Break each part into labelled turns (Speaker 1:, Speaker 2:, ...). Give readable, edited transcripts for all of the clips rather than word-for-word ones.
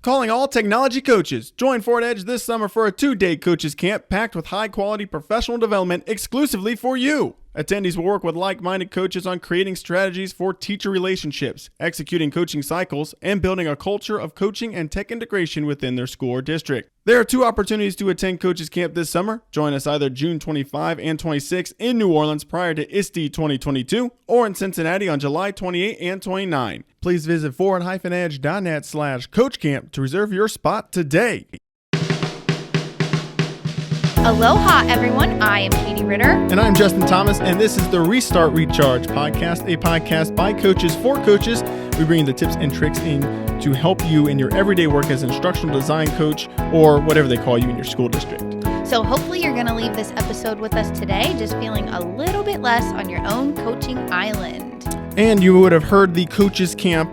Speaker 1: Calling all technology coaches. Join Fort Edge this summer for a 2-day coaches camp packed with high-quality professional development exclusively for you. Attendees will work with like-minded coaches on creating strategies for teacher relationships, executing coaching cycles, and building a culture of coaching and tech integration within their school or district. There are 2 opportunities to attend Coaches Camp this summer. Join us either June 25 and 26 in New Orleans prior to ISTE 2022 or in Cincinnati on July 28 and 29. Please visit fort-edge.net/coachcamp to reserve your spot today.
Speaker 2: Aloha, everyone. I am Katie Ritter.
Speaker 1: And I'm Justin Thomas, and this is the Restart Recharge podcast, a podcast by coaches for coaches. We bring the tips and tricks in to help you in your everyday work as an instructional design coach or whatever they call you in your school district.
Speaker 2: So hopefully you're going to leave this episode with us today just feeling a little bit less on your own coaching island.
Speaker 1: And you would have heard the Coaches Camp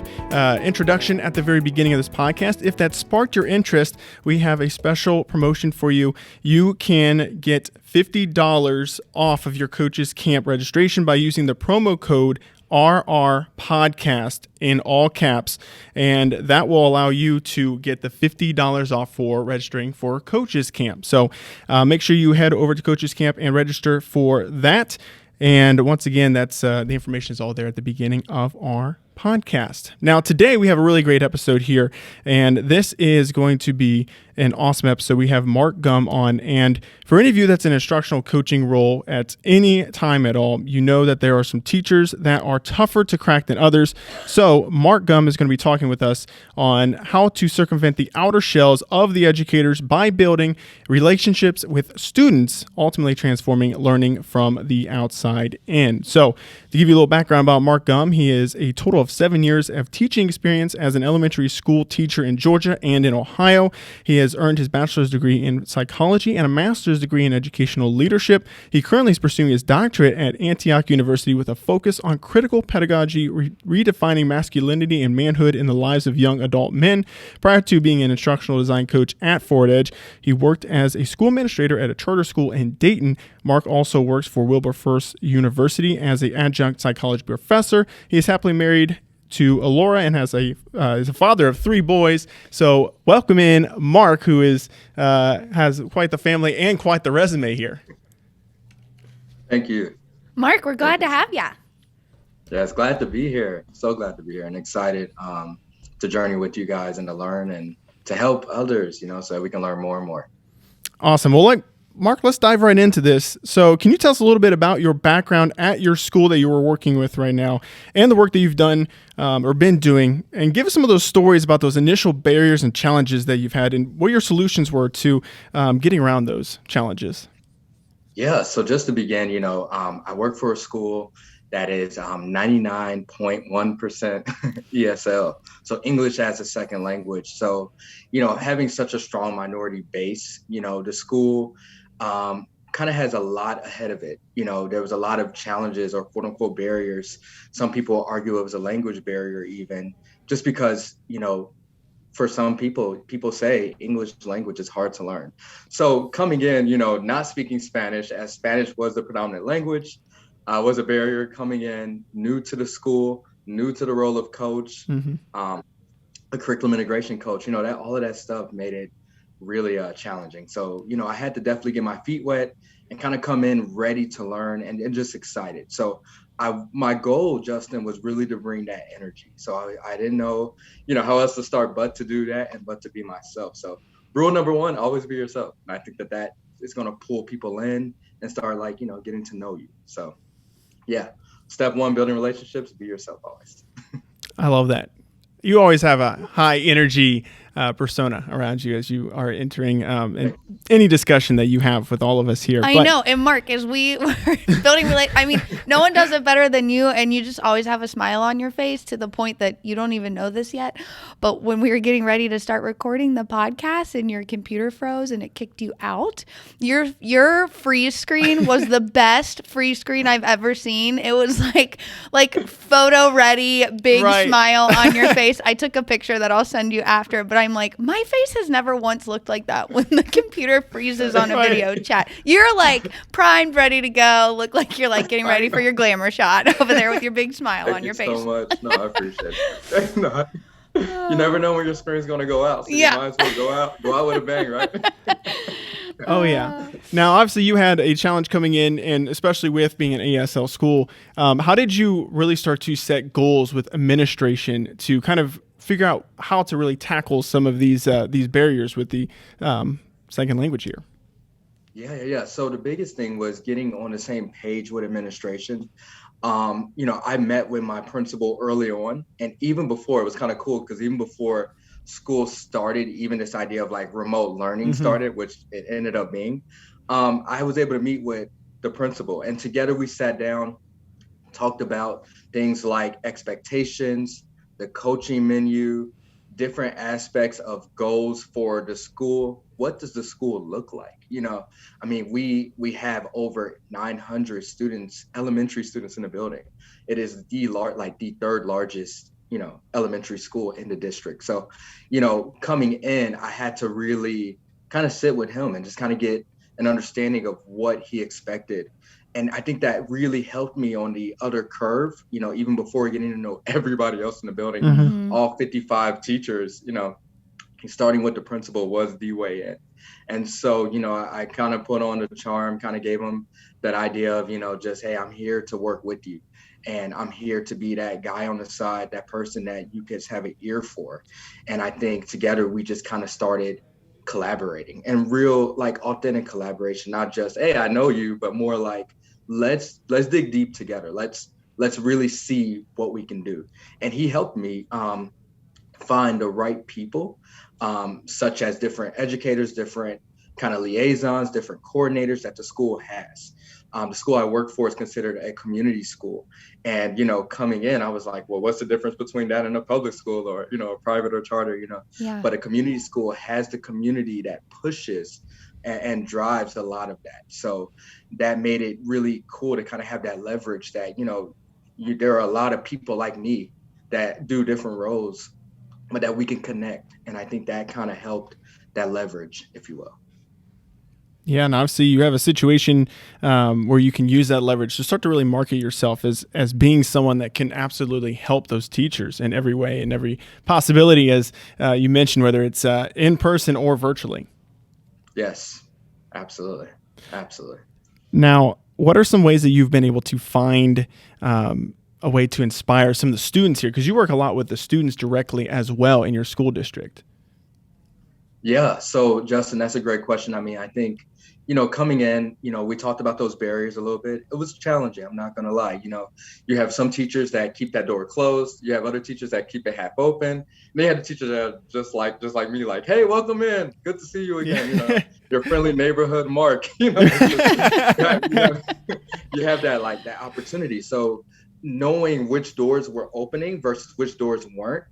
Speaker 1: introduction at the very beginning of this podcast. If that sparked your interest, we have a special promotion for you. You can get $50 off of your Coaches Camp registration by using the promo code RR Podcast in all caps, and that will allow you to get the $50 off for registering for Coaches Camp. So make sure you head over to Coaches Camp and register for that. And once again, that's the information is all there at the beginning of our podcast. Now, today we have a really great episode here, and this is going to be an awesome episode. We have Mark Gumm on, and for any of you that's in an instructional coaching role at any time at all, you know that there are some teachers that are tougher to crack than others. So Mark Gumm is going to be talking with us on how to circumvent the outer shells of the educators by building relationships with students, ultimately transforming learning from the outside in. So to give you a little background about Mark Gumm, he is a total of 7 years of teaching experience as an elementary school teacher in Georgia and in Ohio. He has earned his bachelor's degree in psychology and a master's degree in educational leadership. He currently is pursuing his doctorate at Antioch University with a focus on critical pedagogy, redefining masculinity and manhood in the lives of young adult men. Prior to being an instructional design coach at Fort Edge, he worked as a school administrator at a charter school in Dayton. Mark also works for Wilberforce University as an adjunct psychology professor. He is happily married to Alora and is a father of 3 boys. So welcome in Mark, who is has quite the family and quite the resume here.
Speaker 3: Thank you.
Speaker 2: Mark, we're glad to have you.
Speaker 3: Yes, glad to be here. So glad to be here and excited to journey with you guys and to learn and to help others, so we can learn more and more.
Speaker 1: Awesome. Well, Mark, let's dive right into this. So can you tell us a little bit about your background at your school that you were working with right now and the work that you've done or been doing, and give us some of those stories about those initial barriers and challenges that you've had and what your solutions were to getting around those challenges?
Speaker 3: Yeah, so just to begin, I work for a school that is 99.1% ESL, so English as a second language. So, having such a strong minority base, the school kind of has a lot ahead of it. There was a lot of challenges or quote unquote barriers. Some people argue it was a language barrier even, just because, for some people say English language is hard to learn. So coming in, not speaking Spanish, as Spanish was the predominant language, was a barrier coming in, new to the school, new to the role of coach, a curriculum integration coach, that all of that stuff made it really challenging. So, I had to definitely get my feet wet and kind of come in ready to learn and just excited. So my goal, Justin, was really to bring that energy. So I didn't know, how else to start but to do that but to be myself. So rule number 1, always be yourself. And I think that is going to pull people in and start getting to know you. So yeah, step 1, building relationships, be yourself always.
Speaker 1: I love that. You always have a high energy persona around you as you are entering any discussion that you have with all of us here.
Speaker 2: I know. And Mark, as we were building no one does it better than you, and you just always have a smile on your face to the point that you don't even know this yet. But when we were getting ready to start recording the podcast and your computer froze and it kicked you out, your freeze screen was the best freeze screen I've ever seen. It was like photo ready, big smile on your face. I took a picture that I'll send you after, but I'm like, my face has never once looked like that when the computer freezes on a video chat. You're primed, ready to go. Look like you're getting ready for your glamour shot over there with your big smile on your face.
Speaker 3: Thank you so much. No, I appreciate it. You never know when your screen's going to go out. So you might as well go out with a bang, right?
Speaker 1: Oh, yeah. Now, obviously, you had a challenge coming in, and especially with being an ASL school. How did you really start to set goals with administration to kind of figure out how to really tackle some of these barriers with the second language here?
Speaker 3: Yeah. So the biggest thing was getting on the same page with administration. I met with my principal early on, and even before, it was kind of cool because even before school started, even this idea of like remote learning started, which it ended up being, I was able to meet with the principal, and together we sat down, talked about things like expectations, the coaching menu, different aspects of goals for the school. What does the school look like? We have over 900 students, elementary students in the building. It is the third largest, elementary school in the district. So, coming in, I had to really kind of sit with him and just kind of get an understanding of what he expected. And I think that really helped me on the other curve, even before getting to know everybody else in the building, all 55 teachers, starting with the principal was the way in. And so, I kind of put on the charm, kind of gave him that idea of, just, hey, I'm here to work with you. And I'm here to be that guy on the side, that person that you just have an ear for. And I think together we just kind of started collaborating, and real like authentic collaboration, not just, hey, I know you, but more like, let's dig deep together. Let's really see what we can do. And he helped me find the right people, such as different educators, different kind of liaisons, different coordinators that the school has. The school I work for is considered a community school. And, coming in, I was like, well, what's the difference between that and a public school or, a private or charter, But a community school has the community that pushes and drives a lot of that. So that made it really cool to kind of have that leverage that, there are a lot of people like me that do different roles, but that we can connect. And I think that kind of helped that leverage, if you will.
Speaker 1: Yeah, and obviously you have a situation where you can use that leverage to start to really market yourself as being someone that can absolutely help those teachers in every way and every possibility, as you mentioned, whether it's in person or virtually.
Speaker 3: Yes, absolutely.
Speaker 1: Now, what are some ways that you've been able to find a way to inspire some of the students here? Because you work a lot with the students directly as well in your school district.
Speaker 3: Yeah. So, Justin, that's a great question. I think, coming in, we talked about those barriers a little bit. It was challenging. I'm not going to lie. You have some teachers that keep that door closed. You have other teachers that keep it half open. And they had the teachers that are just like me, like, hey, welcome in. Good to see you again. Your friendly neighborhood Mark. You have that that opportunity. So knowing which doors were opening versus which doors weren't,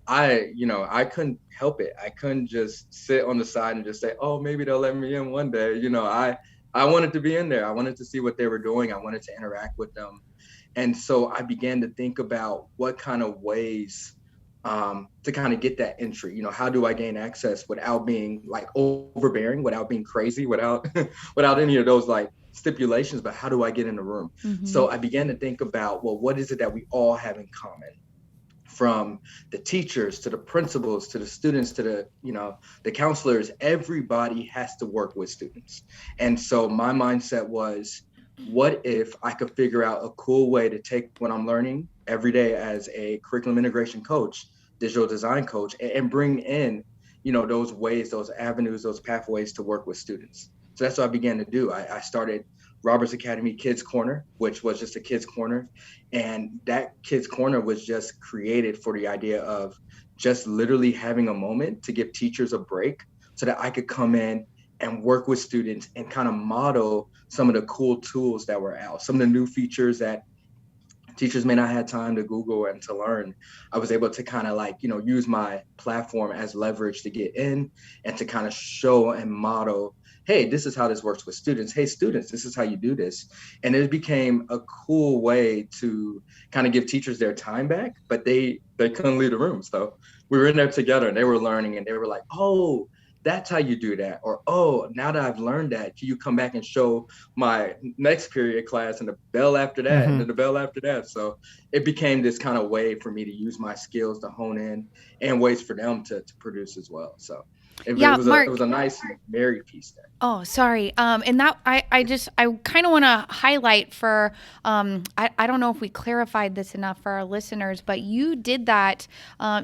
Speaker 3: I couldn't help it. I couldn't just sit on the side and just say, oh, maybe they'll let me in one day. I wanted to be in there. I wanted to see what they were doing. I wanted to interact with them. And so I began to think about what kind of ways to kind of get that entry. How do I gain access without being like overbearing, without being crazy, without any of those like stipulations, but how do I get in the room? So I began to think about, well, what is it that we all have in common? From the teachers to the principals to the students to the counselors, everybody has to work with students. And so my mindset was, what if I could figure out a cool way to take what I'm learning every day as a curriculum integration coach, digital design coach, and bring in, those ways, those avenues, those pathways to work with students. So that's what I began to do. I started Roberts Academy Kids Corner, which was just a kids corner. And that kids corner was just created for the idea of just literally having a moment to give teachers a break so that I could come in and work with students and kind of model some of the cool tools that were out, some of the new features that teachers may not have time to Google and to learn. I was able to kind of use my platform as leverage to get in and to kind of show and model, hey, this is how this works with students. Hey, students, this is how you do this. And it became a cool way to kind of give teachers their time back, but they couldn't leave the room. So we were in there together and they were learning and they were like, oh, that's how you do that. Or, oh, now that I've learned that, can you come back and show my next period class and the bell after that and then the bell after that? So it became this kind of way for me to use my skills to hone in and ways for them to produce as well. So it
Speaker 2: Mark,
Speaker 3: was a nice married piece there.
Speaker 2: Oh, sorry. And that I kind of want to highlight for, I don't know if we clarified this enough for our listeners, but you did that,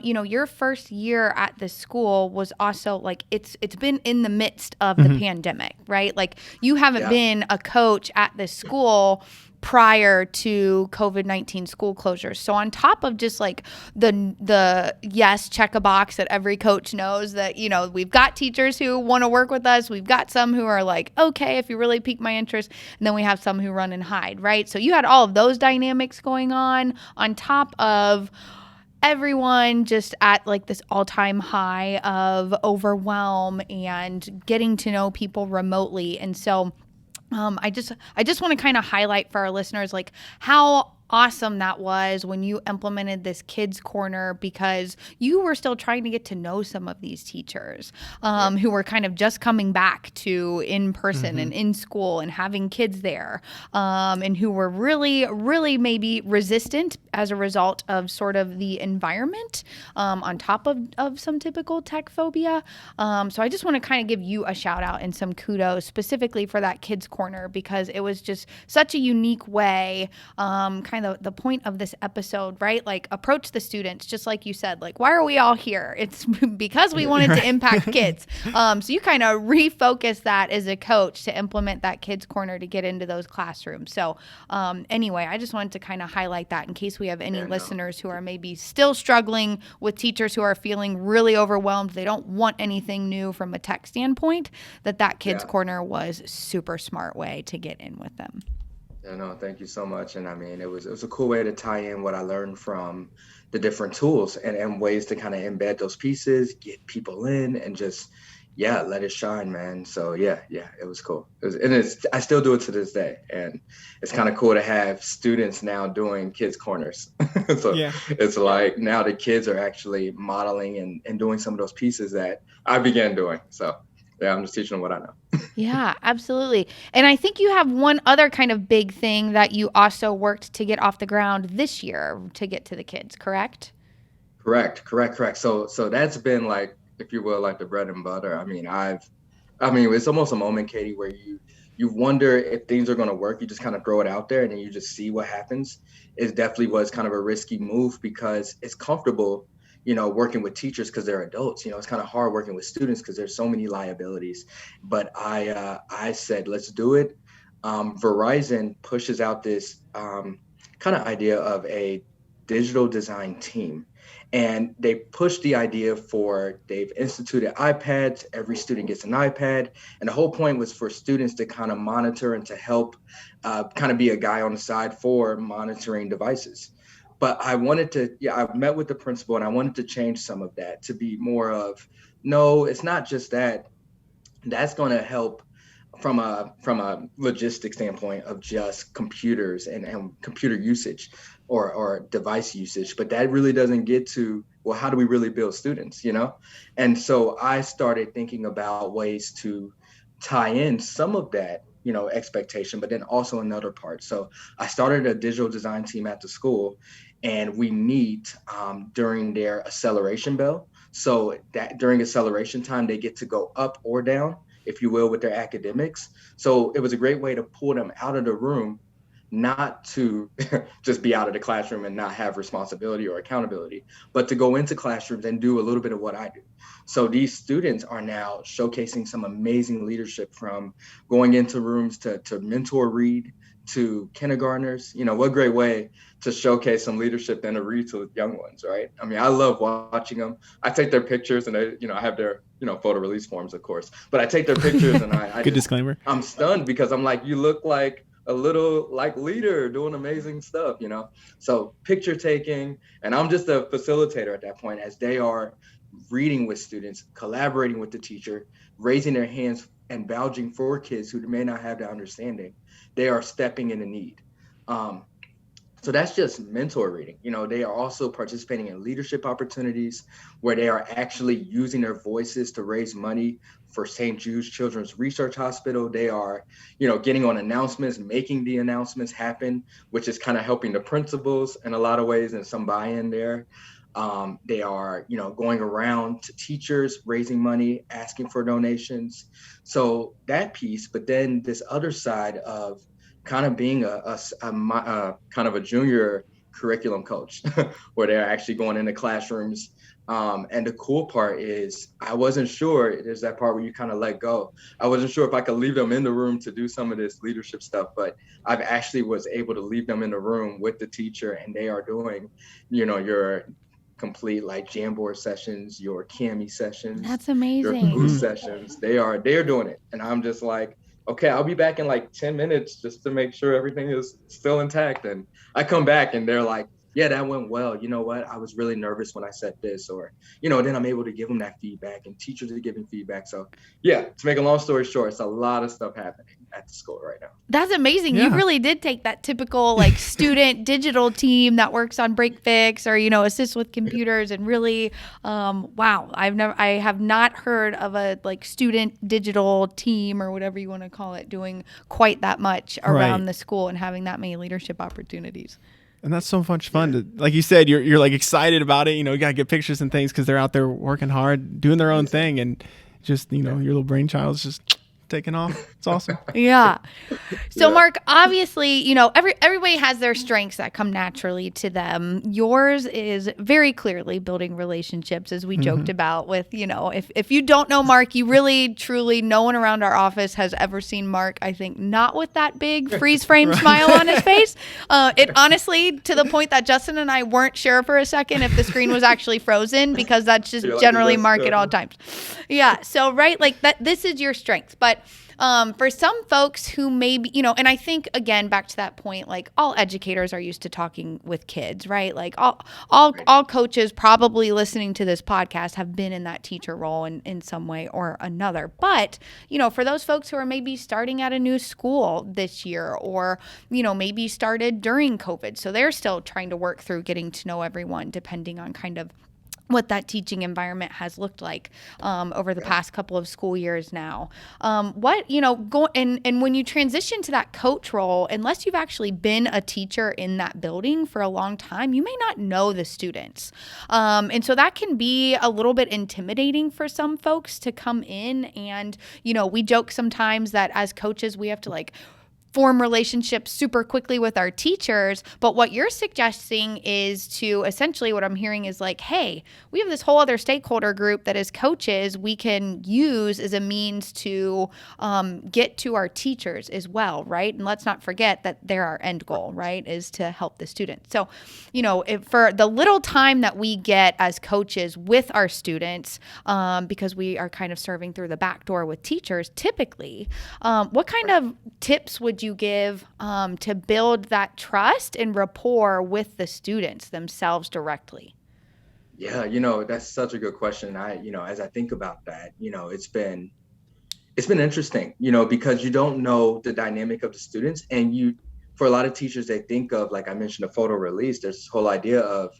Speaker 2: your first year at the school was also like, it's been in the midst of the pandemic, right? Like you haven't been a coach at the school prior to COVID-19 school closures. So on top of just like the yes, check a box that every coach knows that, we've got teachers who want to work with us. We've got some who are like, okay, if you really pique my interest. And then we have some who run and hide, right? So you had all of those dynamics going on top of everyone just at like this all-time high of overwhelm and getting to know people remotely. And so I just want to kind of highlight for our listeners like how awesome that was when you implemented this kids corner, because you were still trying to get to know some of these teachers who were kind of just coming back to in person and in school and having kids there, and who were really, really maybe resistant as a result of sort of the environment on top of some typical tech phobia. So I just want to kind of give you a shout out and some kudos specifically for that kids corner, because it was just such a unique way, kind of the point of this episode, right? Like approach the students, just like you said, like, why are we all here? It's because we wanted to impact kids. So you kind of refocus that as a coach to implement that kids corner to get into those classrooms. So anyway, I just wanted to kind of highlight that in case we have any listeners who are maybe still struggling with teachers who are feeling really overwhelmed. They don't want anything new from a tech standpoint, that kids corner was super smart way to get in with them.
Speaker 3: Yeah, no, thank you so much. And I mean, it was a cool way to tie in what I learned from the different tools and ways to kind of embed those pieces, get people in, and just, let it shine, man. So it was cool. I still do it to this day. And it's kind of cool to have students now doing kids corners. So it's like now the kids are actually modeling and doing some of those pieces that I began doing. So I'm just teaching them what I know.
Speaker 2: Yeah, absolutely. And I think you have one other kind of big thing that you also worked to get off the ground this year to get to the kids, correct?
Speaker 3: Correct. So that's been like, if you will, like the bread and butter. I mean, it's almost a moment, Katie, where you wonder if things are going to work. You just kind of throw it out there and then you just see what happens. It definitely was kind of a risky move because it's comfortable, working with teachers because they're adults. It's kind of hard working with students because there's so many liabilities. But I said, let's do it. Verizon pushes out this kind of idea of a digital design team. And they pushed the idea they've instituted iPads. Every student gets an iPad. And the whole point was for students to kind of monitor and to help kind of be a guy on the side for monitoring devices. But I wanted to, I met with the principal and I wanted to change some of that to be more of, no, it's not just that. That's going to help from a logistics standpoint of just computers and computer usage or device usage. But that really doesn't get to, well, how do we really build students, And so I started thinking about ways to tie in some of that, expectation, but then also another part. So I started a digital design team at the school. And we meet during their acceleration bell. So that during acceleration time, they get to go up or down, if you will, with their academics. So it was a great way to pull them out of the room, not to just be out of the classroom and not have responsibility or accountability, but to go into classrooms and do a little bit of what I do. So these students are now showcasing some amazing leadership, from going into rooms to mentor read to kindergartners. What great way to showcase some leadership and to read to young ones, right? I mean, I love watching them. I take their pictures and they, I have their, photo release forms, of course, but I take their pictures and I
Speaker 1: good disclaimer.
Speaker 3: I'm stunned because I'm like, you look like a little like leader doing amazing stuff, So picture taking, and I'm just a facilitator at that point as they are reading with students, collaborating with the teacher, raising their hands and vouching for kids who may not have the understanding. They are stepping in the need. So So that's just mentor reading. They are also participating in leadership opportunities where they are actually using their voices to raise money for St. Jude's Children's Research Hospital. They are, getting on announcements, making the announcements happen, which is kind of helping the principals in a lot of ways and some buy-in there. They are, going around to teachers, raising money, asking for donations. So that piece, but then this other side of kind of being a kind of a junior curriculum coach where they're actually going into classrooms. And the cool part is I wasn't sure, there's that part where you kind of let go. I wasn't sure if I could leave them in the room to do some of this leadership stuff, but I've actually was able to leave them in the room with the teacher, and they are doing, your complete like Jamboard sessions, your Cami sessions.
Speaker 2: That's amazing.
Speaker 3: Your Caboose sessions. They're doing it. And I'm just like, okay, I'll be back in like 10 minutes just to make sure everything is still intact. And I come back and they're like, yeah, that went well. You know what? I was really nervous when I said this, or, then I'm able to give them that feedback, and teachers are giving feedback. So yeah, to make a long story short, it's a lot of stuff happening at the school right now.
Speaker 2: That's amazing. Yeah. You really did take that typical like student digital team that works on break fix or, assists with computers and really, wow, I have not heard of a like student digital team or whatever you want to call it doing quite that much around the school and having that many leadership opportunities.
Speaker 1: And that's so much fun to, like you said, you're like excited about it. You got to get pictures and things because they're out there working hard, doing their own thing. And just, your little brainchild's just taking off. It's awesome.
Speaker 2: Yeah. So Mark, obviously, everybody has their strengths that come naturally to them. Yours is very clearly building relationships, as we joked about with, if you don't know Mark, you really, truly, no one around our office has ever seen Mark, I think, not with that big freeze frame smile on his face. It honestly, to the point that Justin and I weren't sure for a second if the screen was actually frozen, because that's just generally Mark at all times. Yeah. So, like that, this is your strength. But for some folks who maybe, and I think, again, back to that point, like all educators are used to talking with kids, right? Like all coaches probably listening to this podcast have been in that teacher role in some way or another. But, for those folks who are maybe starting at a new school this year or, maybe started during COVID, so they're still trying to work through getting to know everyone depending on kind of what that teaching environment has looked like over the past couple of school years now. And when you transition to that coach role, unless you've actually been a teacher in that building for a long time, you may not know the students. And so that can be a little bit intimidating for some folks to come in. And, we joke sometimes that as coaches, we have to form relationships super quickly with our teachers. But what you're suggesting is to essentially, what I'm hearing is like, hey, we have this whole other stakeholder group that as coaches we can use as a means to get to our teachers as well, right? And let's not forget that they're our end goal, right, is to help the students. So, for the little time that we get as coaches with our students, because we are kind of serving through the back door with teachers typically, what kind of tips would you give to build that trust and rapport with the students themselves directly?
Speaker 3: Yeah, that's such a good question. As I think about that, it's been interesting, because you don't know the dynamic of the students, and for a lot of teachers, they think of, like I mentioned, a photo release. There's this whole idea of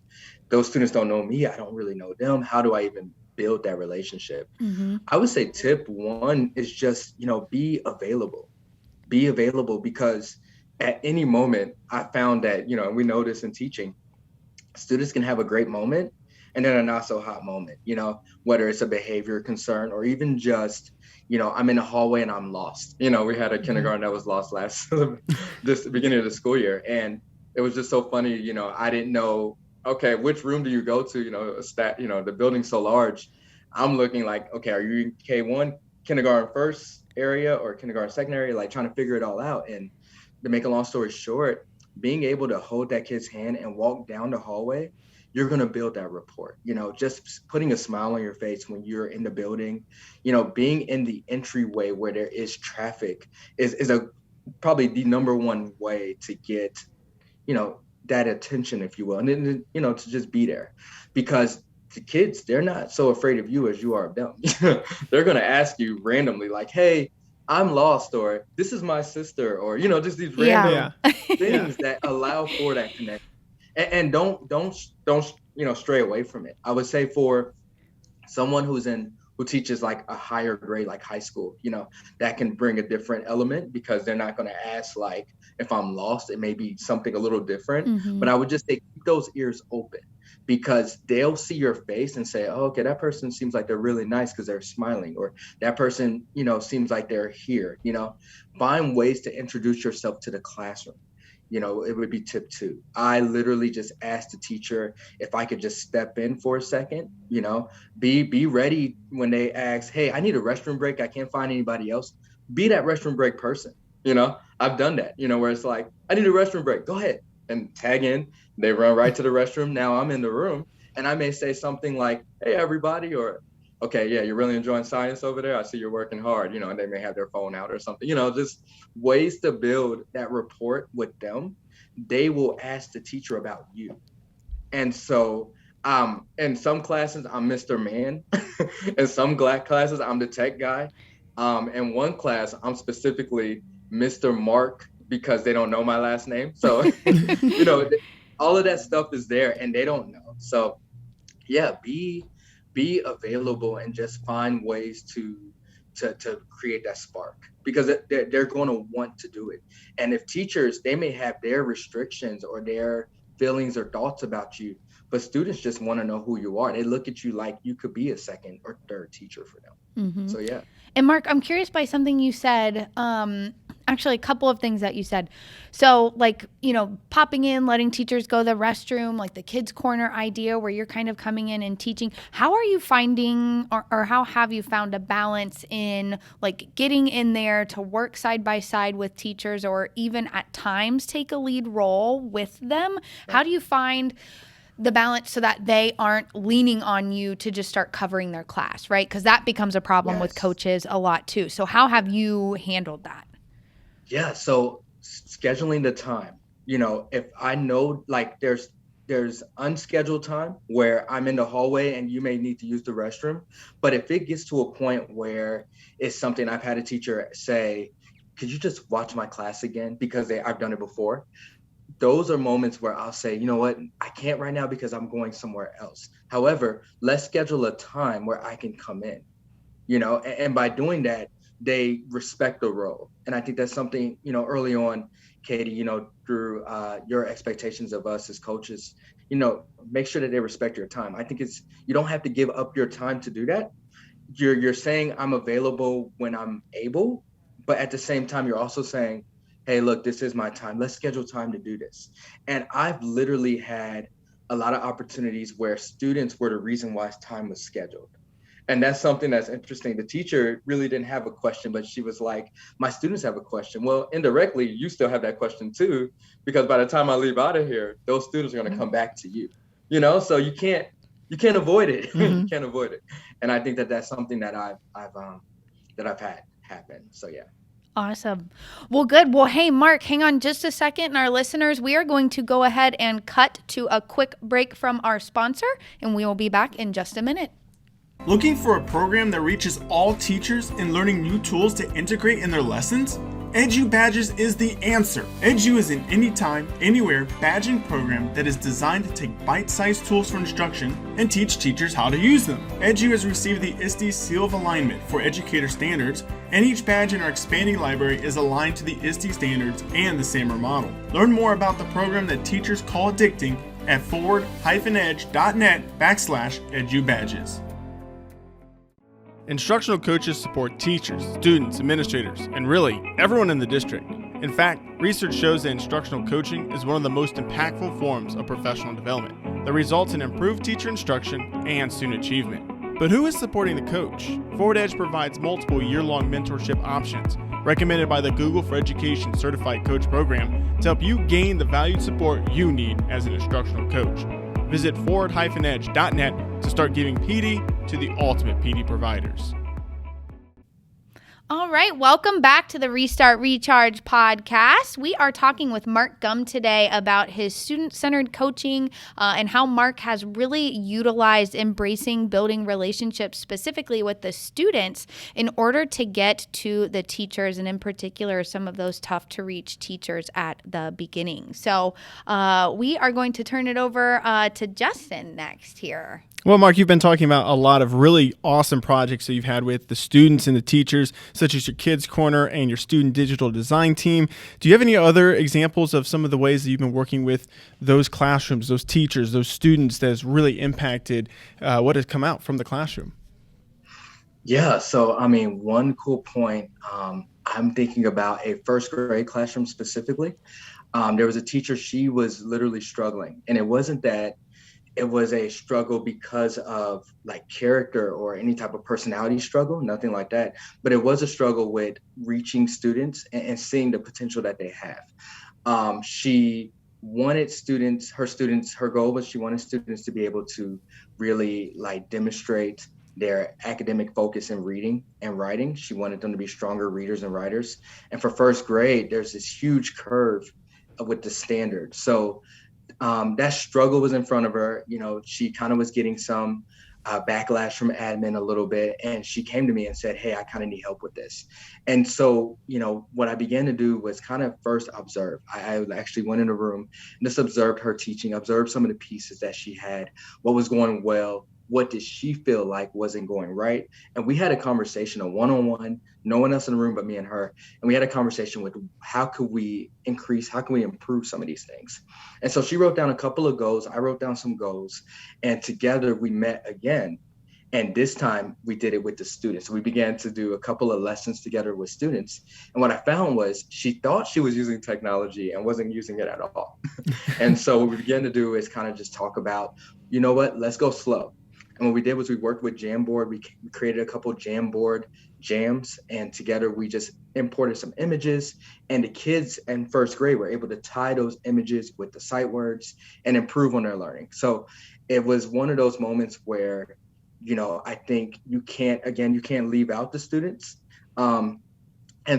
Speaker 3: those students don't know me. I don't really know them. How do I even build that relationship? I would say tip one is just, be available. Be available, because at any moment I found that, we know this in teaching, students can have a great moment and then a not so hot moment, whether it's a behavior concern or even just, I'm in the hallway and I'm lost. We had a kindergarten that was lost this beginning of the school year. And it was just so funny, I didn't know, okay, which room do you go to? The building's so large. I'm looking like, okay, are you in K1, kindergarten first area or kindergarten second area, like trying to figure it all out. And to make a long story short, being able to hold that kid's hand and walk down the hallway, you're going to build that rapport. Just putting a smile on your face when you're in the building, being in the entryway where there is traffic is probably the number one way to get, that attention, if you will. And then, to just be there, because the kids, they're not so afraid of you as you are of them. They're going to ask you randomly, like, hey, I'm lost, or this is my sister, or, just these
Speaker 2: Yeah.
Speaker 3: random things that allow for that connection. And don't stray away from it. I would say for someone who teaches like a higher grade, like high school, that can bring a different element, because they're not going to ask like, if I'm lost, it may be something a little different.
Speaker 2: Mm-hmm.
Speaker 3: But I would just say keep those ears open, because they'll see your face and say, oh, okay, that person seems like they're really nice because they're smiling, or that person, seems like they're here. Find ways to introduce yourself to the classroom. It would be tip 2. I literally just asked the teacher if I could just step in for a second, be ready when they ask, hey, I need a restroom break, I can't find anybody else. Be that restroom break person. I've done that, where it's like, I need a restroom break, go ahead, and tag in. They run right to the restroom. Now I'm in the room, and I may say something like, hey, everybody, or, okay, yeah, you're really enjoying science over there, I see you're working hard, and they may have their phone out or something, just ways to build that rapport with them. They will ask the teacher about you. And so in some classes, I'm Mr. Man. In some classes, I'm the tech guy. In one class, I'm specifically Mr. Mark, because they don't know my last name. So, all of that stuff is there, and they don't know. So, yeah, be available and just find ways to create that spark, because they're going to want to do it. And if teachers, they may have their restrictions or their feelings or thoughts about you, but students just want to know who you are. They look at you like you could be a second or third teacher for them.
Speaker 2: Mm-hmm.
Speaker 3: So, yeah.
Speaker 2: And Mark, I'm curious by something you said, actually a couple of things that you said. So like, popping in, letting teachers go to the restroom, like the kids corner idea where you're kind of coming in and teaching. How are you finding, or how have you found a balance in like getting in there to work side by side with teachers, or even at times take a lead role with them? Right. How do you find the balance so that they aren't leaning on you to just start covering their class, right? Because that becomes a problem with coaches a lot too. So how have you handled that?
Speaker 3: Yeah, so scheduling the time, if I know like there's unscheduled time where I'm in the hallway and you may need to use the restroom, but if it gets to a point where it's something I've had a teacher say, could you just watch my class again? Because I've done it before. Those are moments where I'll say, you know what, I can't right now because I'm going somewhere else. However, let's schedule a time where I can come in, and by doing that, they respect the role. And I think that's something, early on, Katie, through your expectations of us as coaches, make sure that they respect your time. I think you don't have to give up your time to do that. You're saying I'm available when I'm able, but at the same time, you're also saying, hey, look, this is my time. Let's schedule time to do this. And I've literally had a lot of opportunities where students were the reason why time was scheduled. And that's something that's interesting. The teacher really didn't have a question, but she was like, my students have a question. Well, indirectly, you still have that question too, because by the time I leave out of here, those students are going to come back to you, so you can't avoid it.
Speaker 1: Mm-hmm.
Speaker 3: You can't avoid it. And I think that that's something that I've had happen. So, yeah.
Speaker 2: Awesome. Well, good. Well, hey, Mark, hang on just a second. And our listeners, we are going to go ahead and cut to a quick break from our sponsor, and we will be back in just a minute.
Speaker 1: Looking for a program that reaches all teachers and learning new tools to integrate in their lessons? Edu Badges is the answer. Edu is an anytime, anywhere badging program that is designed to take bite-sized tools for instruction and teach teachers how to use them. Edu has received the ISTE Seal of Alignment for educator standards, and each badge in our expanding library is aligned to the ISTE standards and the SAMR model. Learn more about the program that teachers call addicting at forward-edge.net/edubadges. Instructional coaches support teachers, students, administrators, and really everyone in the district. In fact, research shows that instructional coaching is one of the most impactful forms of professional development that results in improved teacher instruction and student achievement. But who is supporting the coach? Forward Edge provides multiple year-long mentorship options recommended by the Google for Education Certified Coach Program to help you gain the valued support you need as an instructional coach. Visit forward-edge.net to start giving PD to the ultimate PD providers.
Speaker 2: All right, welcome back to the Restart Recharge podcast. We are talking with Mark Gumm today about his student-centered coaching and how Mark has really utilized embracing building relationships specifically with the students in order to get to the teachers, and in particular, some of those tough-to-reach teachers at the beginning. So we are going to turn it over to Justin next here.
Speaker 1: Well, Mark, you've been talking about a lot of really awesome projects that you've had with the students and the teachers, such as your Kids Corner and your Student Digital Design team. Do you have any other examples of some of the ways that you've been working with those classrooms, those teachers, those students that has really impacted what has come out from the classroom?
Speaker 3: Yeah, so I mean, one cool point, I'm thinking about a first grade classroom specifically. There was a teacher, she was literally struggling, and it wasn't that it was a struggle because of like character or any type of personality struggle, nothing like that. But it was a struggle with reaching students and seeing the potential that they have. She wanted her goal was she wanted students to be able to really like demonstrate their academic focus in reading and writing. She wanted them to be stronger readers and writers. And for first grade, there's this huge curve with the standard. So that struggle was in front of her. You know, she kind of was getting some backlash from admin a little bit. And she came to me and said, hey, I kind of need help with this. And so, you know, what I began to do was kind of first observe. I actually went in a room and just observed her teaching, observed some of the pieces that she had, what was going well, what did she feel like wasn't going right? And we had a conversation, a one-on-one, no one else in the room but me and her. And we had a conversation with how can we improve some of these things? And so she wrote down a couple of goals. I wrote down some goals. And together we met again. And this time we did it with the students. So we began to do a couple of lessons together with students. And what I found was she thought she was using technology and wasn't using it at all. And so what we began to do is kind of just talk about, you know what, let's go slow. And what we did was we worked with Jamboard. We created a couple Jamboard jams, and together we just imported some images. And the kids in first grade were able to tie those images with the sight words and improve on their learning. So it was one of those moments where, you know, I think you can't leave out the students. And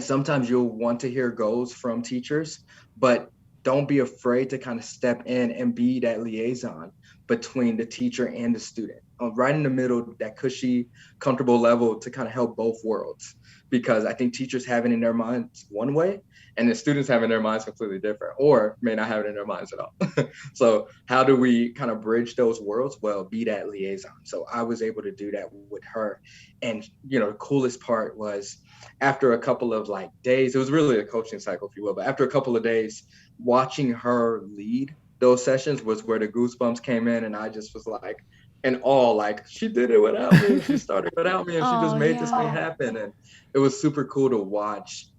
Speaker 3: sometimes you'll want to hear goals from teachers, but don't be afraid to kind of step in and be that liaison between the teacher and the student, right in the middle, that cushy, comfortable level to kind of help both worlds. Because I think teachers have it in their minds one way, and the students have it in their minds completely different, or may not have it in their minds at all. So how do we kind of bridge those worlds? Well, be that liaison. So I was able to do that with her. And, you know, the coolest part was after a couple of like days, it was really a coaching cycle, if you will, but after a couple of days, watching her lead those sessions was where the goosebumps came in, and I just was like in awe, like she did it without me. She started without me, and she just made this thing happen. And it was super cool to watch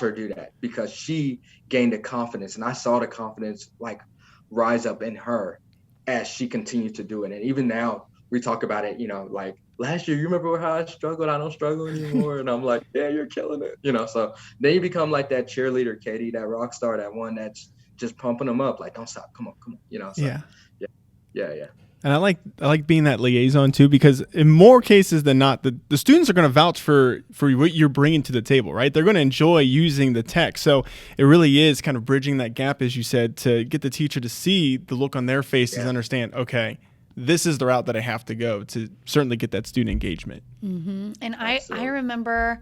Speaker 3: her do that, because she gained the confidence, and I saw the confidence like rise up in her as she continued to do it. And even now we talk about it, you know, like last year, you remember how I struggled? I don't struggle anymore. And I'm like, yeah, you're killing it. You know, so then you become like that cheerleader, Katie, that rock star, that one that's just pumping them up, like, don't stop, come on, you know. So, yeah.
Speaker 1: And I like being that liaison too, because in more cases than not, the students are going to vouch for what you're bringing to the table, right? They're going to enjoy using the tech. So it really is kind of bridging that gap, as you said, to get the teacher to see the look on their faces, and understand, okay, this is the route that I have to go to certainly get that student engagement.
Speaker 2: Mm-hmm. And I remember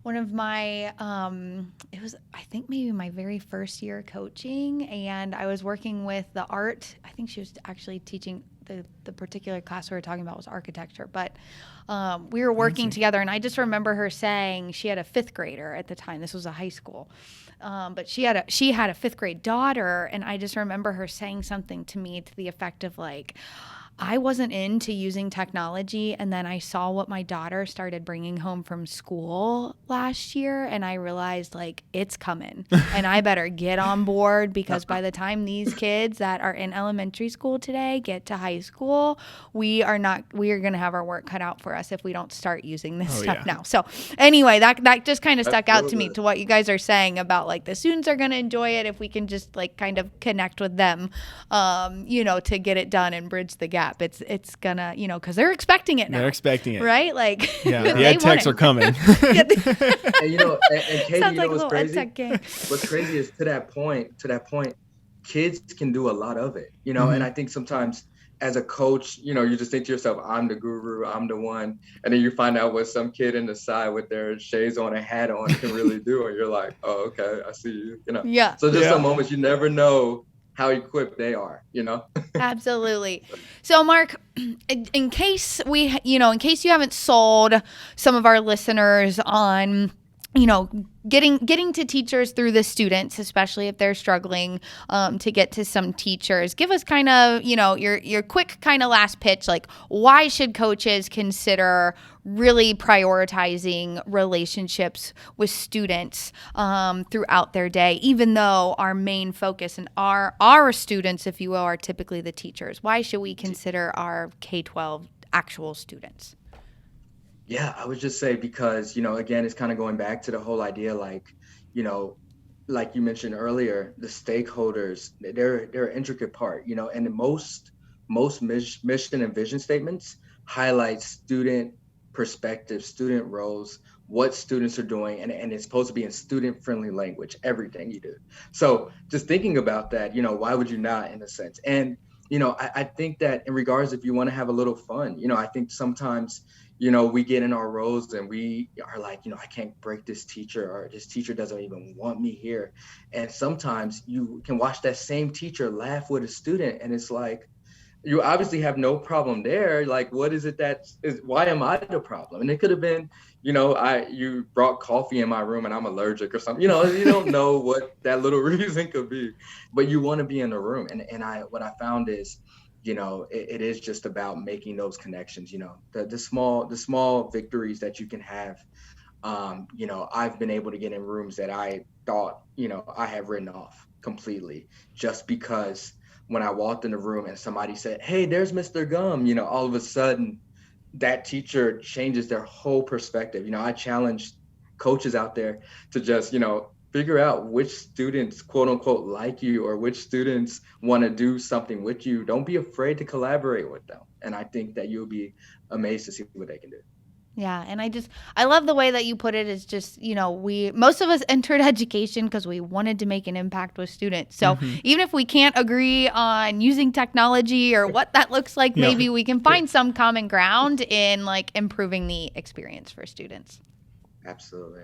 Speaker 2: one of my, it was, I think maybe my very first year coaching, and I was working with the art. I think she was actually teaching the particular class we were talking about was architecture, but we were working together, and I just remember her saying she had a fifth grader at the time. This was a high school. But she had a fifth grade daughter, and I just remember her saying something to me to the effect of like, I wasn't into using technology, and then I saw what my daughter started bringing home from school last year, and I realized like it's coming and I better get on board, because by the time these kids that are in elementary school today get to high school, we are going to have our work cut out for us if we don't start using this stuff now. So anyway, that just kind of stuck out to me, to what you guys are saying about like the students are going to enjoy it if we can just like kind of connect with them, you know, to get it done and bridge the gap. gap. It's gonna, because they're expecting it now.
Speaker 1: They're expecting it.
Speaker 2: Right? Like,
Speaker 1: yeah, the ed techs are coming.
Speaker 3: And Katie,
Speaker 2: Sounds like
Speaker 3: what's
Speaker 2: a little
Speaker 3: crazy?
Speaker 2: ed tech gang.
Speaker 3: What's crazy is to that point, kids can do a lot of it, and I think sometimes as a coach, you just think to yourself, I'm the guru, I'm the one. And then you find out what some kid in the side with their shades on and hat on can really do. And you're like, oh, okay, I see you,
Speaker 2: Yeah.
Speaker 3: So just some moments you never know how equipped they are,
Speaker 2: Absolutely. So Mark, in case you haven't sold some of our listeners on, getting to teachers through the students, especially if they're struggling to get to some teachers, give us kind of, your quick kind of last pitch, like why should coaches consider really prioritizing relationships with students throughout their day, even though our main focus and our students, if you will, are typically the teachers. Why should we consider our K-12 actual students?
Speaker 3: Yeah, I would just say because, again, it's kind of going back to the whole idea, like you mentioned earlier, the stakeholders, they're an intricate part, and the most mission and vision statements highlight student perspective, student roles, what students are doing, and it's supposed to be in student-friendly language, everything you do. So just thinking about that, why would you not, in a sense? And, I think that in regards, if you want to have a little fun, I think sometimes we get in our roles and we are like, I can't break this teacher, or this teacher doesn't even want me here. And sometimes you can watch that same teacher laugh with a student, and it's like, you obviously have no problem there. Like, what is it why am I the problem? And it could have been, you brought coffee in my room and I'm allergic or something, you don't know what that little reason could be, but you want to be in the room. And what I found is, it is just about making those connections, the small victories that you can have. I've been able to get in rooms that I thought, I have written off completely, just because when I walked in the room and somebody said, hey, there's Mr. Gumm, all of a sudden that teacher changes their whole perspective. I challenge coaches out there to just, figure out which students, quote unquote, like you, or which students want to do something with you. Don't be afraid to collaborate with them. And I think that you'll be amazed to see what they can do.
Speaker 2: Yeah. And I love the way that you put it. It's just, most of us entered education because we wanted to make an impact with students. So even if we can't agree on using technology or what that looks like, maybe we can find some common ground in like improving the experience for students.
Speaker 3: Absolutely.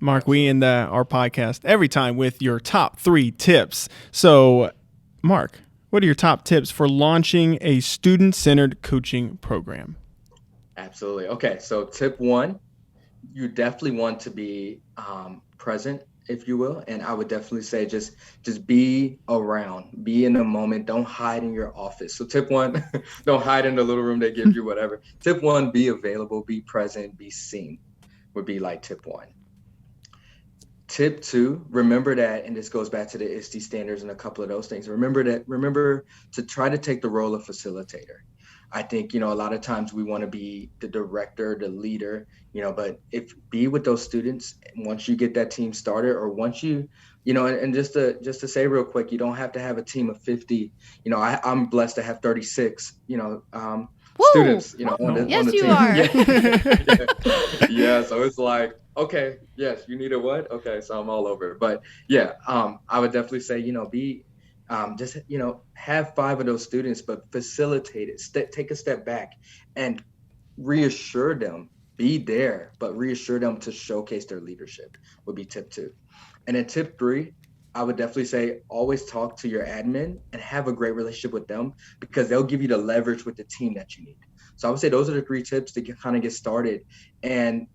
Speaker 1: Mark, we end our podcast every time with your top 3 tips. So, Mark, what are your top tips for launching a student-centered coaching program?
Speaker 3: Absolutely. Okay, so tip 1, you definitely want to be present, if you will. And I would definitely say just be around, be in the moment. Don't hide in your office. So tip 1, don't hide in the little room they give you, whatever. Tip 1, be available, be present, be seen would be like tip 1. Tip 2, remember that, and this goes back to the ISTE standards and a couple of those things. Remember to try to take the role of facilitator. I think, a lot of times we want to be the director, the leader, but be with those students once you get that team started, or once you, and just to say real quick, you don't have to have a team of 50. I'm blessed to have 36, students, on the
Speaker 2: yes,
Speaker 3: team.
Speaker 2: you are.
Speaker 3: Yeah. So it's like, okay, yes, you need a what? Okay, so I'm all over it. But yeah, I would definitely say, be just, have 5 of those students, but facilitate it. Take a step back and reassure them, be there, but reassure them to showcase their leadership would be tip 2. And then tip 3, I would definitely say always talk to your admin and have a great relationship with them, because they'll give you the leverage with the team that you need. So I would say those are the 3 tips to kind of get started. And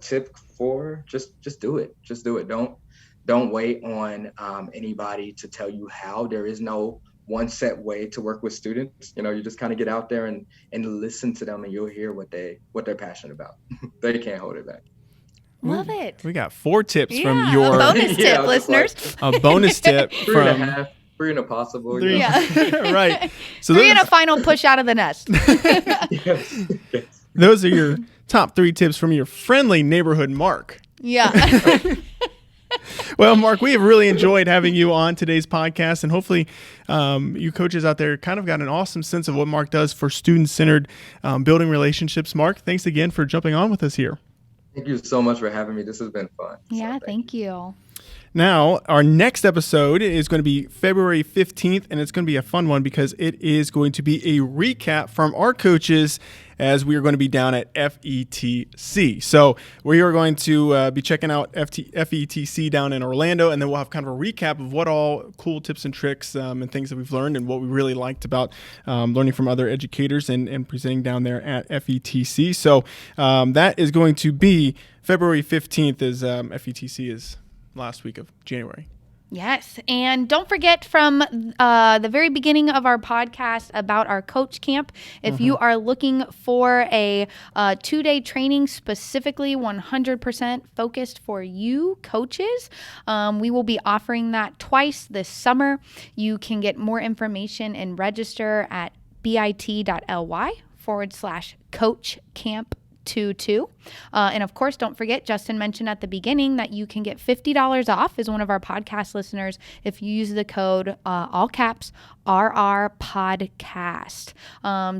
Speaker 3: tip 4, just do it. Just do it. Don't wait on anybody to tell you how. There is no one set way to work with students. You just kind of get out there and listen to them, and you'll hear what they're passionate about. They can't hold it back.
Speaker 2: Love it.
Speaker 1: We got 4 tips from your
Speaker 2: a bonus tip, listeners.
Speaker 1: A bonus tip
Speaker 3: from 3.5, 3 and a possible.
Speaker 1: 3, right. So
Speaker 2: 3 and a final push out of the nest.
Speaker 3: Yes.
Speaker 1: Those are your top 3 tips from your friendly neighborhood Mark.
Speaker 2: Yeah.
Speaker 1: Well, Mark, we have really enjoyed having you on today's podcast, and hopefully you coaches out there kind of got an awesome sense of what Mark does for student-centered building relationships. Mark, thanks again for jumping on with us here.
Speaker 3: Thank you so much for having me. This has been fun.
Speaker 2: Yeah, thank you.
Speaker 1: Now, our next episode is going to be February 15th, and it's going to be a fun one because it is going to be a recap from our coaches as we are going to be down at FETC. So we are going to be checking out FETC down in Orlando, and then we'll have kind of a recap of what all cool tips and tricks and things that we've learned and what we really liked about learning from other educators and presenting down there at FETC. So that is going to be February 15th as FETC is last week of January.
Speaker 2: Yes. And don't forget from the very beginning of our podcast about our coach camp, if you are looking for a 2-day training specifically 100% focused for you coaches, we will be offering that twice this summer. You can get more information and register at bit.ly/coachcamp22. And of course, don't forget, Justin mentioned at the beginning that you can get $50 off as one of our podcast listeners if you use the code, all caps, RR Podcast.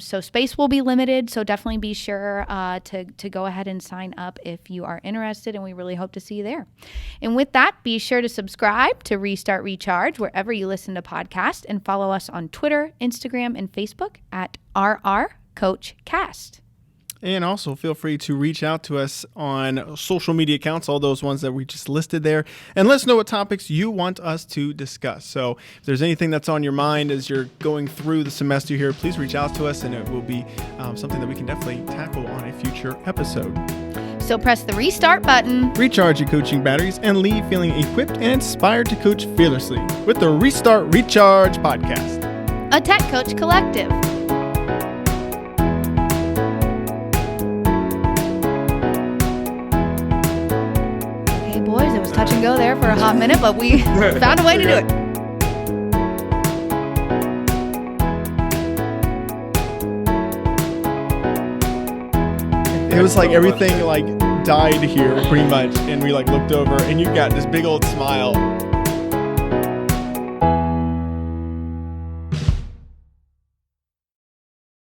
Speaker 2: So space will be limited, so definitely be sure to go ahead and sign up if you are interested, and we really hope to see you there. And with that, be sure to subscribe to Restart Recharge wherever you listen to podcasts, and follow us on Twitter, Instagram, and Facebook at RR Coach Cast.
Speaker 1: And also feel free to reach out to us on social media accounts, all those ones that we just listed there, and let us know what topics you want us to discuss. So if there's anything that's on your mind as you're going through the semester here, please reach out to us, and it will be something that we can definitely tackle on a future episode.
Speaker 2: So press the restart button,
Speaker 1: recharge your coaching batteries, and leave feeling equipped and inspired to coach fearlessly with the Restart Recharge podcast,
Speaker 2: a Tech Coach Collective. Boys, it was touch and go there for a hot minute, but we found a way to do it.
Speaker 1: It was like everything like died here pretty much, and we like looked over, and you got this big old smile.